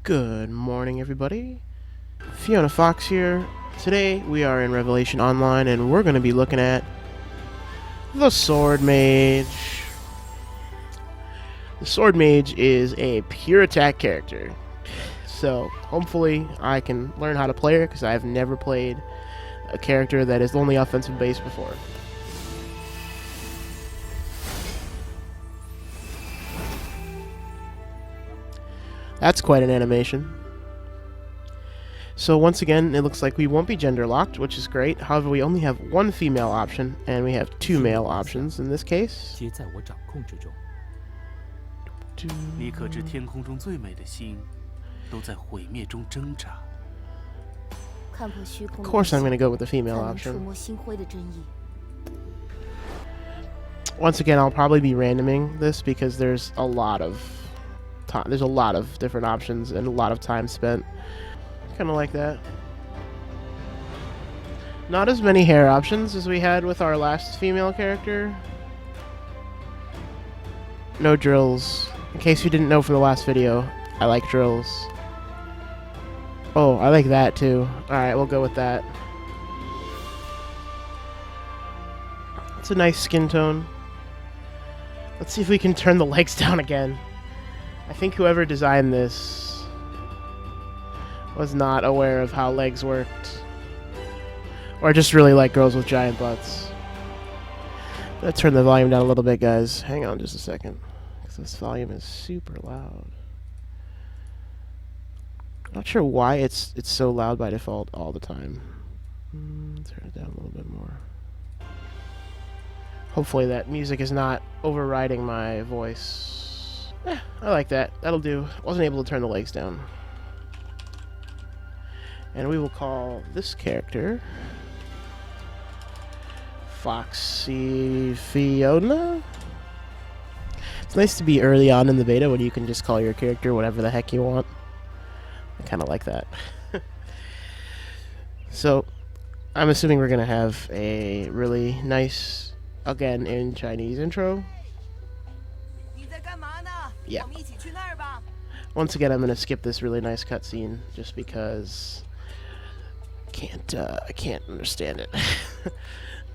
Good morning, everybody. Fiona Fox here. Today we are in Revelation Online, and we're going to be looking at the Sword Mage. The Sword Mage is a pure attack character, so hopefully I can learn how to play her because I've never played a character that is only offensive based before. That's quite an animation. So once again, it looks like we won't be gender locked, which is great. However, we only have one female option, and we have two male options in this case. 皆在我掌控之中。你可知天空中最美的星，都在毁灭中挣扎。 Of course, I'm going to go with the female option. Once again, I'll probably be randoming this because there's a lot of different options and a lot of time spent. Kind of like that. Not as many hair options as we had with our last female character. No drills. In case you didn't know from the last video, I like drills. Oh, I like that too. Alright, we'll go with that. It's a nice skin tone. Let's see if we can turn the legs down again. I think whoever designed this was not aware of how legs worked. Or just really like girls with giant butts. Let's turn the volume down a little bit, guys. Hang on just a second, because this volume is super loud. Not sure why it's so loud by default all the time. Turn it down a little bit more. Hopefully that music is not overriding my voice. I like that. That'll do. Wasn't able to turn the legs down. And we will call this character Foxy Fiona. It's nice to be early on in the beta when you can just call your character whatever the heck you want. I kind of like that. So, I'm assuming we're going to have a really nice, again in Chinese intro. Yeah. Once again, I'm going to skip this really nice cutscene just because I can't understand it.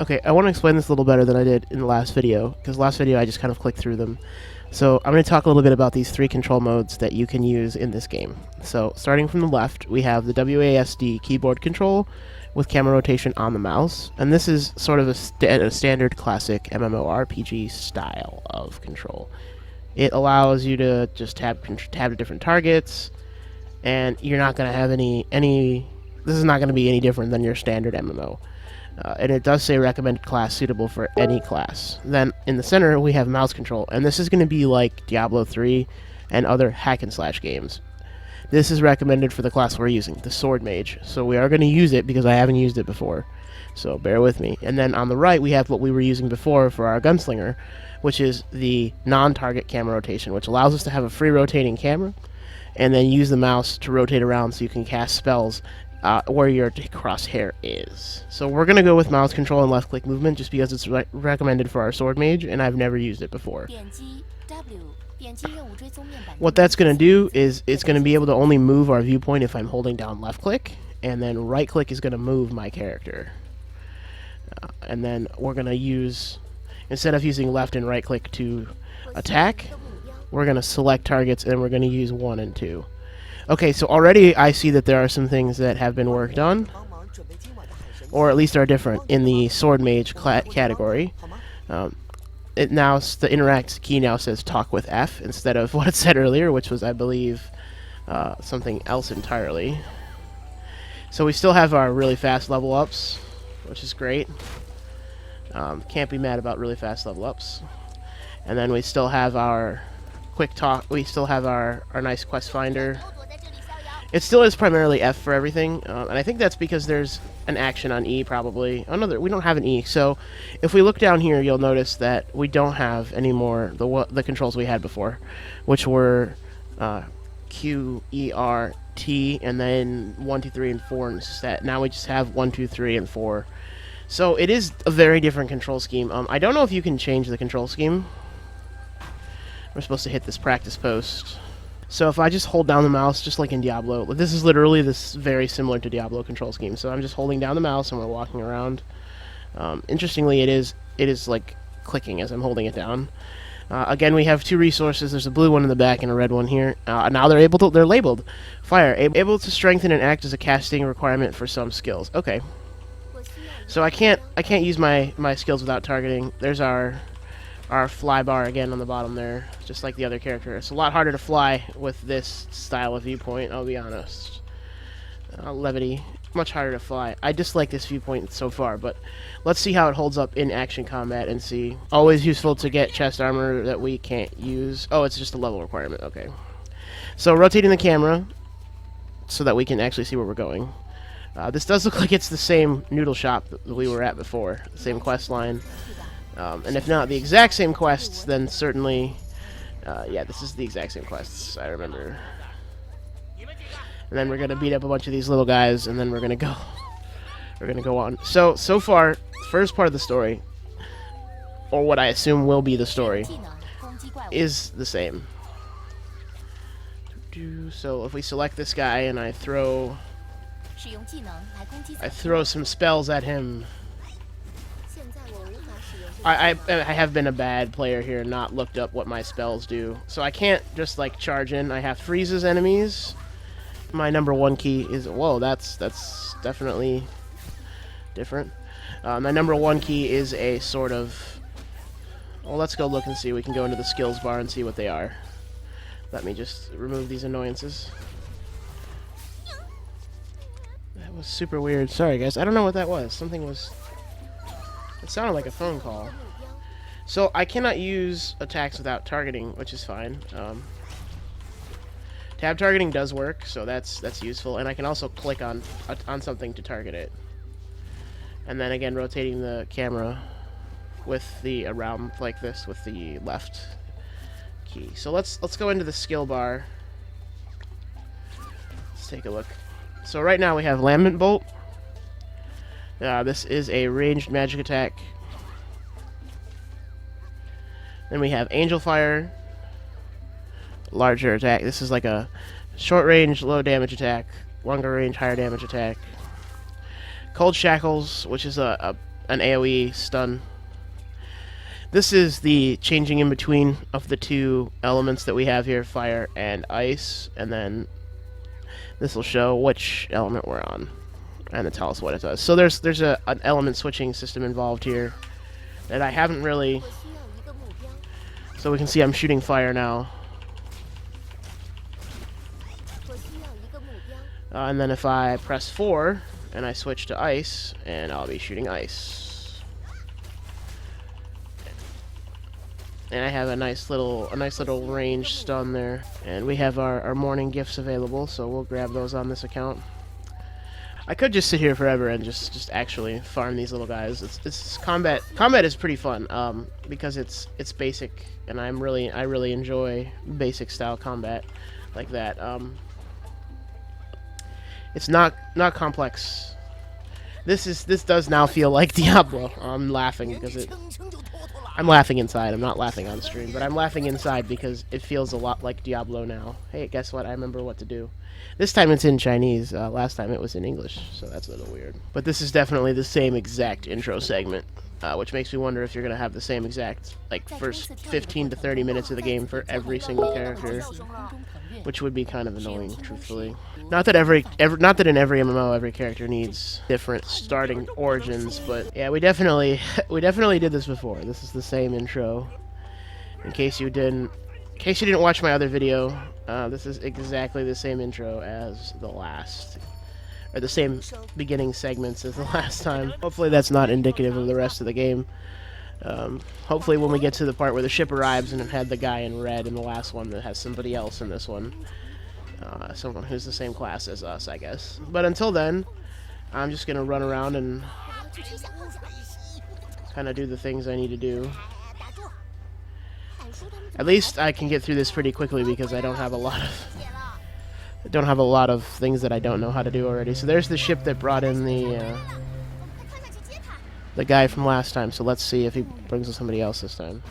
Okay, I want to explain this a little better than I did in the last video, because last video I just kind of clicked through them. So I'm going to talk a little bit about these three control modes that you can use in this game. So starting from the left, we have the WASD keyboard control with camera rotation on the mouse, and this is sort of a standard classic MMORPG style of control. It allows you to just tab to different targets, and you're not going to have any. This is not going to be any different than your standard MMO. And it does say recommended class suitable for any class. Then in the center we have mouse control, and this is going to be like Diablo 3 and other hack and slash games. This is recommended for the class we're using, the Sword Mage. So we are going to use it because I haven't used it before. So bear with me. And then on the right we have what we were using before for our gunslinger, which is the non-target camera rotation, which allows us to have a free rotating camera and then use the mouse to rotate around so you can cast spells where your crosshair is. So we're going to go with mouse control and left click movement just because it's recommended for our Sword Mage and I've never used it before. What that's going to do is it's going to be able to only move our viewpoint if I'm holding down left click, and then right click is going to move my character. And then we're going to use, instead of using left and right click to attack, we're going to select targets and we're going to use 1 and 2. Okay, so already I see that there are some things that have been worked on, or at least are different in the Sword Mage category. The interact key now says talk with F instead of what it said earlier, which was, I believe, something else entirely. So we still have our really fast level ups, which is great. Can't be mad about really fast level ups. And then we still have our quick talk. We still have our nice quest finder. It still is primarily F for everything, and I think that's because there's an action on E probably. Oh no, we don't have an E. So if we look down here, you'll notice that we don't have anymore the controls we had before, which were Q, E, R, T, and then 1, 2, 3, and 4 instead. Now we just have 1, 2, 3, and 4. So it is a very different control scheme. I don't know if you can change the control scheme. We're supposed to hit this practice post. So if I just hold down the mouse, just like in Diablo, this is literally this very similar to Diablo control scheme. So I'm just holding down the mouse and we're walking around. Interestingly, it is like clicking as I'm holding it down. Again, we have two resources. There's a blue one in the back and a red one here. Now they're labeled. Fire, able to strengthen and act as a casting requirement for some skills. Okay. So I can't use my skills without targeting. There's our fly bar again on the bottom there, just like the other character. It's a lot harder to fly with this style of viewpoint, I'll be honest. Levity, much harder to fly. I dislike this viewpoint so far, but let's see how it holds up in action combat and see. Always useful to get chest armor that we can't use. Oh, it's just a level requirement, okay. So rotating the camera so that we can actually see where we're going. This does look like it's the same noodle shop that we were at before, the same quest line. And if not the exact same quests, then certainly, yeah, this is the exact same quests, I remember. And then we're gonna beat up a bunch of these little guys, and then we're gonna go on. So far, first part of the story, or what I assume will be the story, is the same. So if we select this guy and I throw some spells at him. I have been a bad player here and not looked up what my spells do. So I can't just like charge in. I have freezes enemies. My number one key is... Whoa, that's definitely different. My number one key is a sort of... Well, let's go look and see. We can go into the skills bar and see what they are. Let me just remove these annoyances. That was super weird. Sorry, guys. I don't know what that was. Something was... It sounded like a phone call. So I cannot use attacks without targeting, which is fine. Tab targeting does work, so that's useful, and I can also click on something to target it. And then again, rotating the camera with the around like this with the left key. So let's go into the skill bar. Let's take a look. So right now we have Lambent Bolt. This is a ranged magic attack. Then we have Angel Fire. Larger attack. This is like a short range, low damage attack. Longer range, higher damage attack. Cold Shackles, which is an AoE stun. This is the changing in between of the two elements that we have here, fire and ice. And then this will show which element we're on. And it'll tell us what it does. So there's an element switching system involved here that I haven't really... So we can see I'm shooting fire now. And then if I press 4 and I switch to ice, and I'll be shooting ice. And I have a nice little range stun there. And we have our morning gifts available, so we'll grab those on this account. I could just sit here forever and just actually farm these little guys. It's combat. Combat is pretty fun because it's basic, and I really enjoy basic style combat like that. It's not complex. This does now feel like Diablo. I'm laughing because I'm laughing inside. I'm not laughing on stream, but I'm laughing inside because it feels a lot like Diablo now. Hey, guess what? I remember what to do. This time it's in Chinese. Last time it was in English, so that's a little weird. But this is definitely the same exact intro segment, which makes me wonder if you're gonna have the same exact first 15 to 30 minutes of the game for every single character, which would be kind of annoying, truthfully. Not that in every MMO every character needs different starting origins, but yeah, we definitely did this before. This is the same intro. In case you didn't watch my other video, this is exactly the same intro as the last, or the same beginning segments as the last time. Hopefully that's not indicative of the rest of the game. Hopefully when we get to the part where the ship arrives and it had the guy in red in the last one, that has somebody else in this one. Someone who's the same class as us, I guess. But until then, I'm just going to run around and kind of do the things I need to do. At least I can get through this pretty quickly because I don't have a lot of things that I don't know how to do already. So there's the ship that brought in the guy from last time. So let's see if he brings us somebody else this time.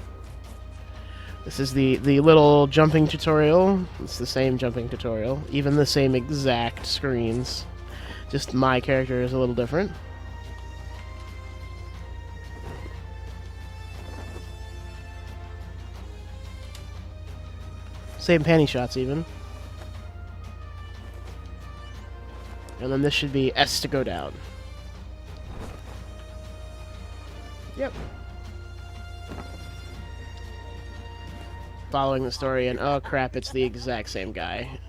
This is the little jumping tutorial. It's the same jumping tutorial, even the same exact screens. Just my character is a little different. Same panty shots even. And then this should be S to go down. Yep. Following the story, and oh crap, it's the exact same guy.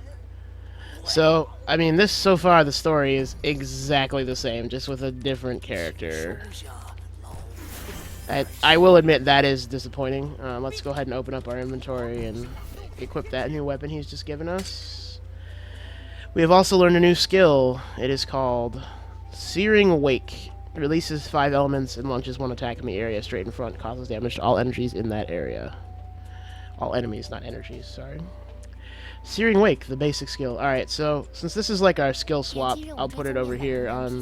So, I mean, this, so far, the story is exactly the same, just with a different character. I will admit that is disappointing. Let's go ahead and open up our inventory and equip that new weapon he's just given us. We have also learned a new skill. It is called Searing Wake. It releases 5 elements and launches 1 attack in the area straight in front, causes damage to all energies in that area. All enemies, not energies, sorry. Searing Wake, the basic skill. Alright, so since this is like our skill swap, I'll put it over here on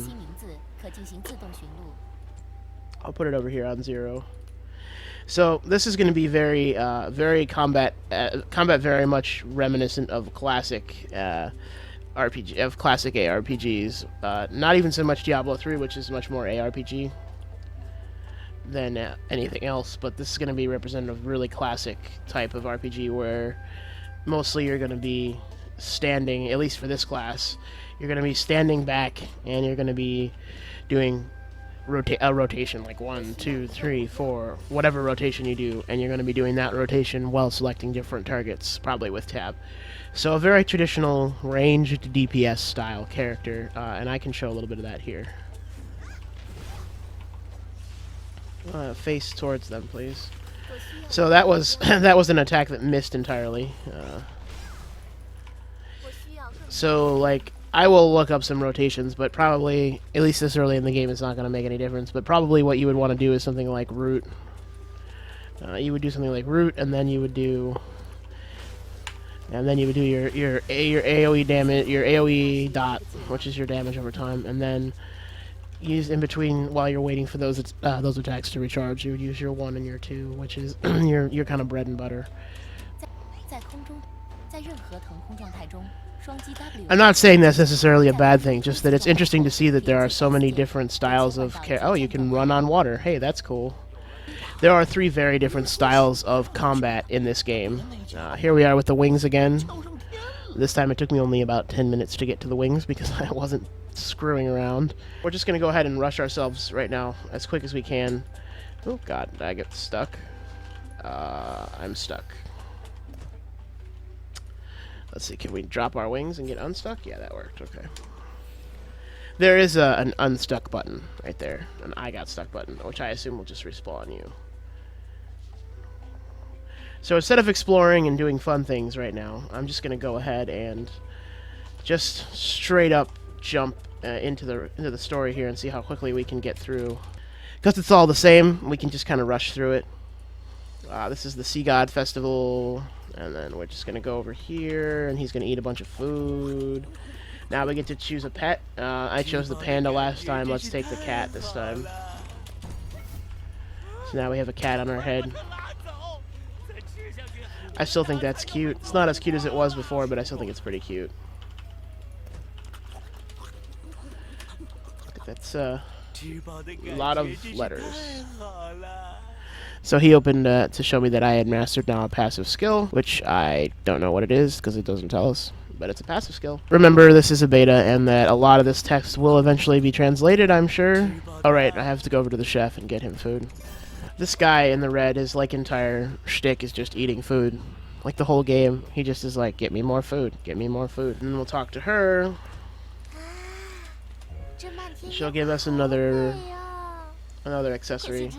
0. So this is going to be very, very combat very much reminiscent of classic RPG, of classic ARPGs. Not even so much Diablo 3, which is much more ARPG than anything else, but this is going to be representative of really classic type of RPG where mostly you're going to be standing, at least for this class, you're going to be standing back and you're going to be doing a rotation, like 1, 2, 3, 4, whatever rotation you do, and you're going to be doing that rotation while selecting different targets, probably with tab. So a very traditional ranged DPS style character, and I can show a little bit of that here. Face towards them, please. So that was that was an attack that missed entirely. So like, I will look up some rotations, but probably, at least this early in the game, it's not going to make any difference. But probably what you would want to do is something like root. You would do something like root, and then you would do, your AOE damage, your AOE dot, which is your damage over time, and then use in between while you're waiting for those attacks to recharge. You would use your 1 and your 2, which is your kind of bread and butter. I'm not saying that's necessarily a bad thing, just that it's interesting to see that there are so many different styles of oh, you can run on water. Hey, that's cool. There are 3 very different styles of combat in this game. Here we are with the wings again. This time it took me only about 10 minutes to get to the wings because I wasn't screwing around. We're just going to go ahead and rush ourselves right now as quick as we can. Oh god, I get stuck. I'm stuck. Let's see, can we drop our wings and get unstuck? Yeah, that worked, okay. There is an unstuck button right there, an I got stuck button, which I assume will just respawn you. So instead of exploring and doing fun things right now, I'm just going to go ahead and just straight up jump into the story here and see how quickly we can get through. Because it's all the same, we can just kind of rush through it. This is the Sea God Festival, and then we're just going to go over here, and he's going to eat a bunch of food. Now we get to choose a pet. I chose the panda last time. Let's take the cat this time. So now we have a cat on our head. I still think that's cute. It's not as cute as it was before, but I still think it's pretty cute. That's a lot of letters. So he opened to show me that I had mastered now a passive skill, which I don't know what it is because it doesn't tell us, but it's a passive skill. Remember, this is a beta and that a lot of this text will eventually be translated, I'm sure. Alright, I have to go over to the chef and get him food. This guy in the red, his like entire shtick is just eating food. Like the whole game, he just is like, get me more food, get me more food. And then we'll talk to her. She'll give us another accessory.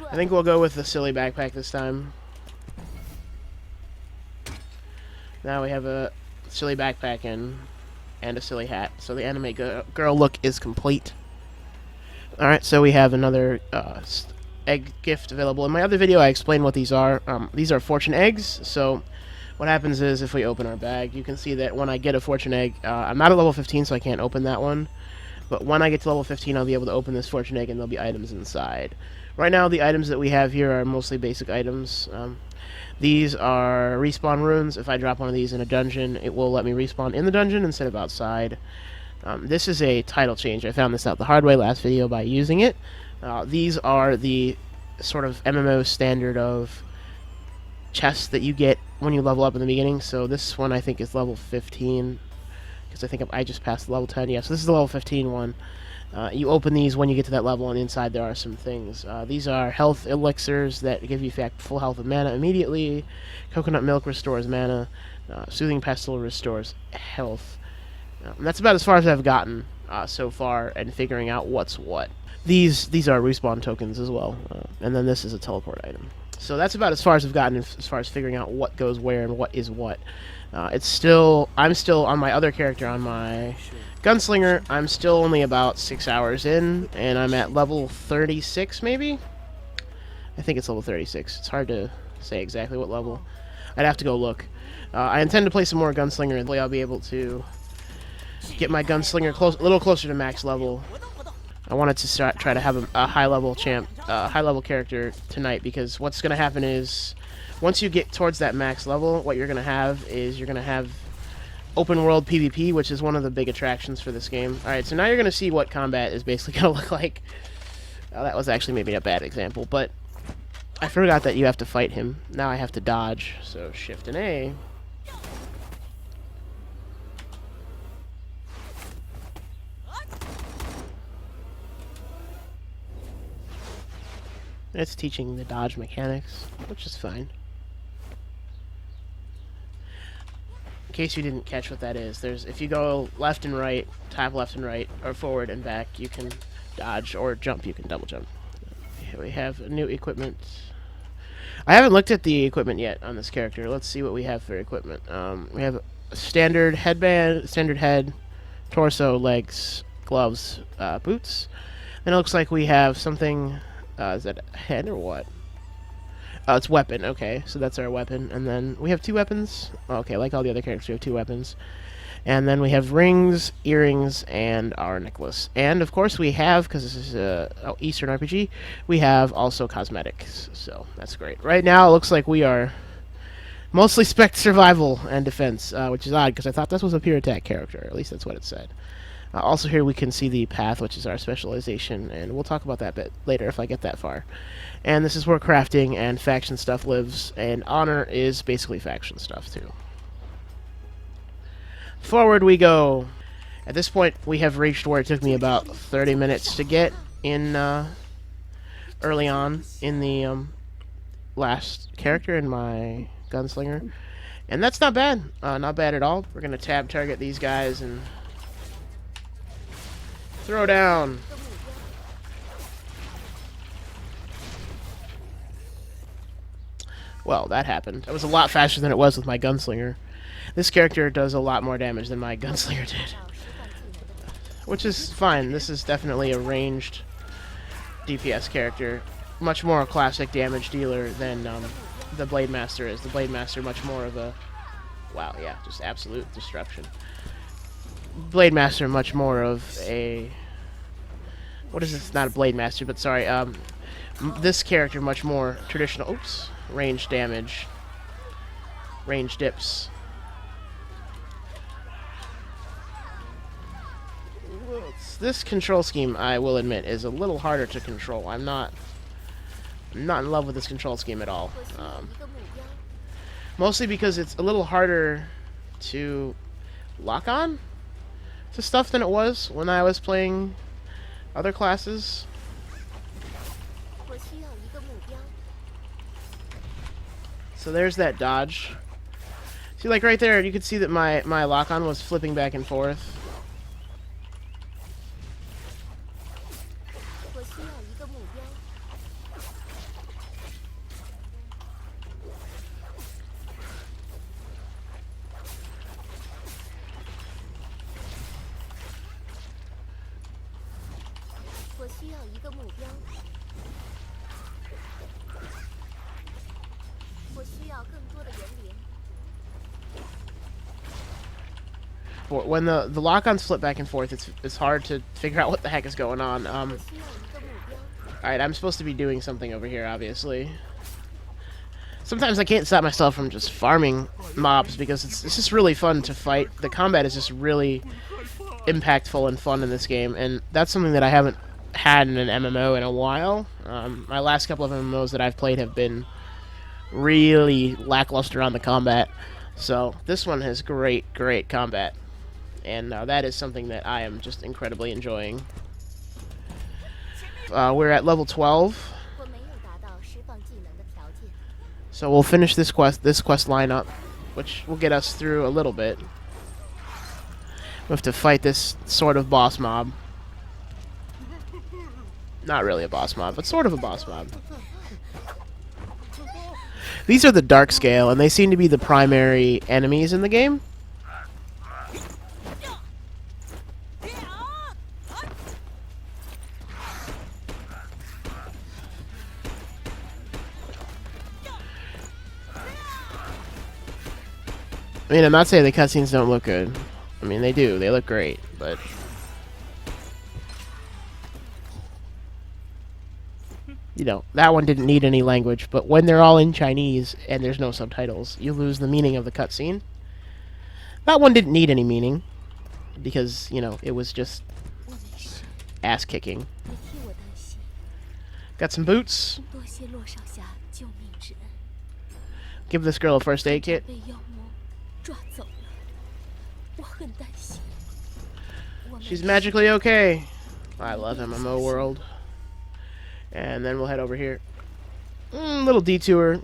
I think we'll go with the silly backpack this time. Now we have a silly backpack and a silly hat. So the anime girl look is complete. Alright, so we have another egg gift available. In my other video I explained what these are. These are fortune eggs. So what happens is if we open our bag, you can see that when I get a fortune egg, I'm not at level 15 so I can't open that one. But when I get to level 15, I'll be able to open this fortune egg and there'll be items inside. Right now, the items that we have here are mostly basic items. These are respawn runes. If I drop one of these in a dungeon, it will let me respawn in the dungeon instead of outside. This is a title change. I found this out the hard way last video by using it. These are the sort of MMO standard of chests that you get when you level up in the beginning. So this one I think is level 15. Because I think I just passed level 10. Yeah, so this is the level 15 one. You open these when you get to that level, and inside there are some things. These are health elixirs that give you full health of mana immediately. Coconut milk restores mana. Soothing pestle restores health. And that's about as far as I've gotten so far, and figuring out what's what. These are respawn tokens as well, and then this is a teleport item. So that's about as far as I've gotten as far as figuring out what goes where and what is what. I'm still on my other character, on my gunslinger. I'm still only about 6 hours in, and I'm at level 36 maybe? I think it's level 36. It's hard to say exactly what level. I'd have to go look. I intend to play some more gunslinger, and I'll be able to get my gunslinger a little closer to max level. I wanted to try to have a high-level character tonight, because what's going to happen is, once you get towards that max level, what you're going to have is open world PvP, which is one of the big attractions for this game. Alright, so now you're going to see what combat is basically going to look like. That was actually maybe a bad example, but I forgot that you have to fight him. Now I have to dodge, so Shift and A. It's teaching the dodge mechanics, which is fine. In case you didn't catch what that is, if you go left and right, tap left and right, or forward and back, you can dodge, or jump, you can double jump. We have new equipment. I haven't looked at the equipment yet on this character. Let's see what we have for equipment. We have a standard headband, standard head, torso, legs, gloves, boots. And it looks like we have something. Is that a head or what? Oh, it's weapon. Okay, so that's our weapon. And then we have 2 weapons. Okay, like all the other characters, we have 2 weapons. And then we have rings, earrings, and our necklace. And, of course, we have, because this is Eastern RPG, we have also cosmetics. So that's great. Right now, it looks like we are mostly spec survival and defense, which is odd, because I thought this was a pure attack character. At least that's what it said. Also here we can see the path, which is our specialization, and we'll talk about that bit later if I get that far. And this is where crafting and faction stuff lives, and honor is basically faction stuff too. Forward we go. At this point we have reached where it took me about 30 minutes to get in early on in the last character in my gunslinger. And that's not bad. Not bad at all. We're going to tab target these guys and throw down. Well, that happened. That was a lot faster than it was with my gunslinger. This character does a lot more damage than my gunslinger did. Which is fine. This is definitely a ranged DPS character. Much more a classic damage dealer than the Blade Master is. The Blade Master much more of a... Wow, yeah, just absolute destruction. Blade Master much more of a... What is this? Not a Blade Master, but sorry. This character much more traditional... Oops. Range damage. Range dips. This control scheme, I will admit, is a little harder to control. I'm not in love with this control scheme at all. Mostly because it's a little harder to lock on to stuff than it was when I was playing other classes. So there's that dodge. See, like right there, you could see that my lock-on was flipping back and forth. when the lock-ons flip back and forth, it's hard to figure out what the heck is going on. Alright, I'm supposed to be doing something over here, obviously. Sometimes I can't stop myself from just farming mobs because it's just really fun to fight. The combat is just really impactful and fun in this game, and that's something that I haven't had in an MMO in a while. My last couple of MMOs that I've played have been really lackluster on the combat, so this one has great combat, and that is something that I am just incredibly enjoying. We're at level 12, so we'll finish this quest line up, which will get us through a little bit. We have to fight this sort of boss mob. Not really a boss mob, but sort of a boss mob. These are the dark scale, and they seem to be the primary enemies in the game. I mean, I'm not saying the cutscenes don't look good. I mean, they do. They look great, but... You know, that one didn't need any language, but when they're all in Chinese and there's no subtitles, you lose the meaning of the cutscene. That one didn't need any meaning, because, you know, it was just ass-kicking. Got some boots. Give this girl a first aid kit. She's magically okay. I love MMO World. And then we'll head over here. Little detour.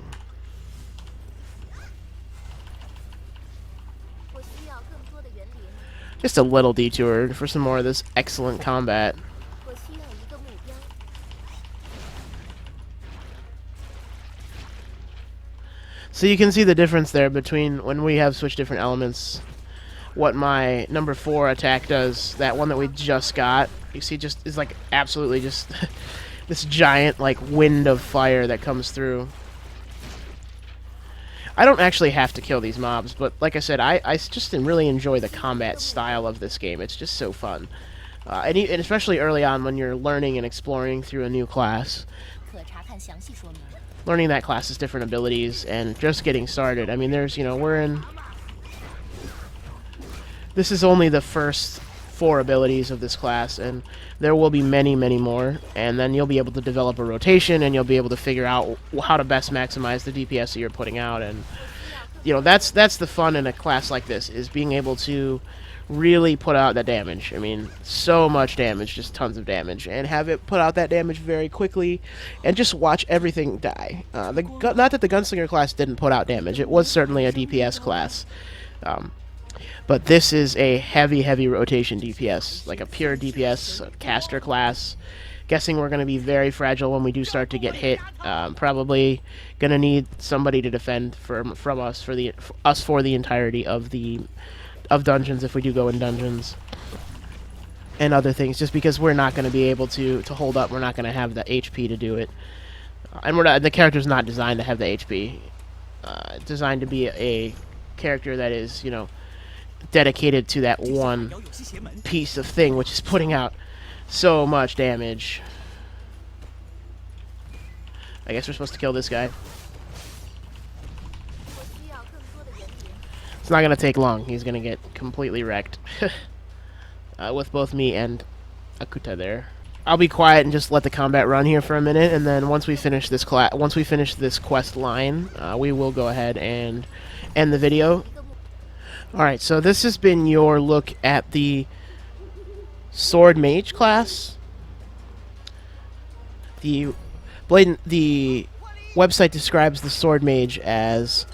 Just a little detour for some more of this excellent combat. So you can see the difference there between when we have switched different elements. What my number 4 attack does, that one that we just got, you see just is like absolutely just this giant like wind of fire that comes through. I don't actually have to kill these mobs, but like I said, I just really enjoy the combat style of this game. It's just so fun. And especially early on when you're learning and exploring through a new class. Learning that class's different abilities and just getting started. I mean, there's, you know, this is only the first 4 abilities of this class, and there will be many more, and then you'll be able to develop a rotation, and you'll be able to figure out how to best maximize the DPS that you're putting out, and, you know, that's the fun in a class like this, is being able to really put out that damage. I mean, so much damage, just tons of damage, and have it put out that damage very quickly, and just watch everything die. Not that the Gunslinger class didn't put out damage, it was certainly a DPS class, but this is a heavy rotation DPS, like a pure DPS caster class. Guessing we're going to be very fragile when we do start to get hit. Probably going to need somebody to defend from us for the entirety of dungeons if we do go in dungeons and other things. Just because we're not going to be able to hold up, we're not going to have the HP to do it, and the character's not designed to have the HP. Designed to be a character that is, you know, dedicated to that one piece of thing, which is putting out so much damage. I guess we're supposed to kill this guy. It's not gonna take long. He's gonna get completely wrecked with both me and Akuta there. I'll be quiet and just let the combat run here for a minute, and then once we finish this quest line, we will go ahead and end the video. Alright, so this has been your look at the Sword Mage class. The website describes the Sword Mage as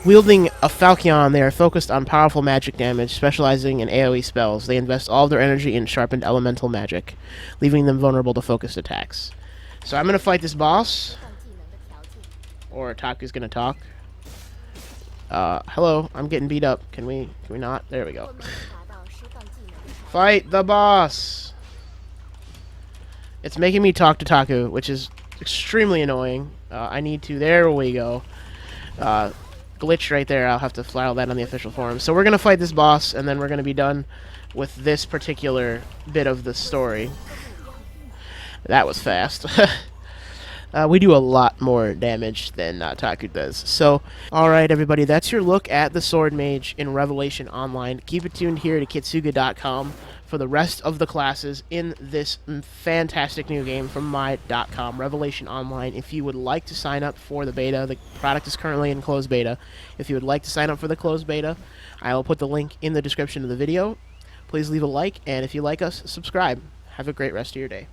wielding a falchion. They are focused on powerful magic damage, specializing in AoE spells. They invest all of their energy in sharpened elemental magic, leaving them vulnerable to focused attacks. So I'm going to fight this boss. Or Taku's going to talk. Hello, I'm getting beat up. Can we not? There we go. Fight the boss! It's making me talk to Taku, which is extremely annoying. I need to... There we go. glitch right there. I'll have to file that on the official forum. So we're going to fight this boss, and then we're going to be done with this particular bit of the story. That was fast. We do a lot more damage than Taku does. So, alright everybody, that's your look at the Sword Mage in Revelation Online. Keep it tuned here to Kitsuga.com for the rest of the classes in this fantastic new game from my.com, Revelation Online. If you would like to sign up for the beta, the product is currently in closed beta. If you would like to sign up for the closed beta, I will put the link in the description of the video. Please leave a like, and if you like us, subscribe. Have a great rest of your day.